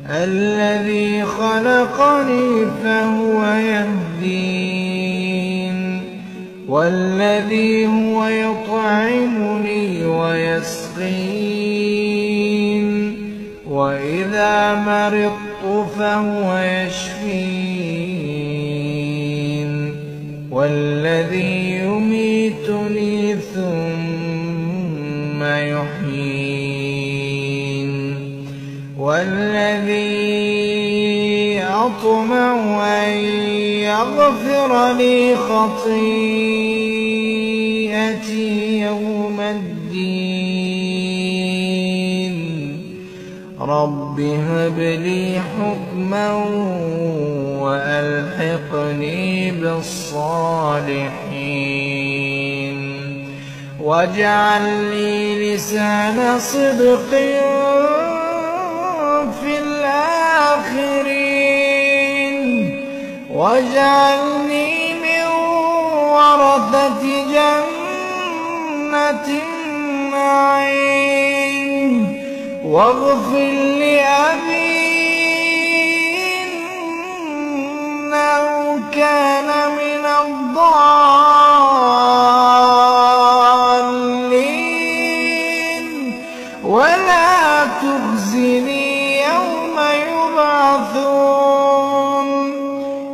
الذي خلقني فهو يهدين والذي هو يطعمني ويسقين وإذا مرضت فهو يشفين والذي يميتني ثم يحيين والذي أطمع أن يغفر لي خطيئتي يوم الدين رب هب لي حكما وألحقني بالصالحين واجعل لي لسان صدق في الآخرين واجعلني من ورثة جنة النعيم واغفر لأبي إنه كان من الضالين ولا تخزني يوم يبعثون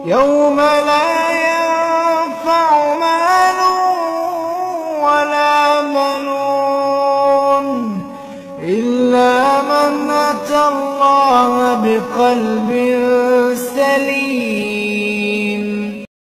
يوم لا ينفع مال ولا بنون إلا من أتى الله بقلب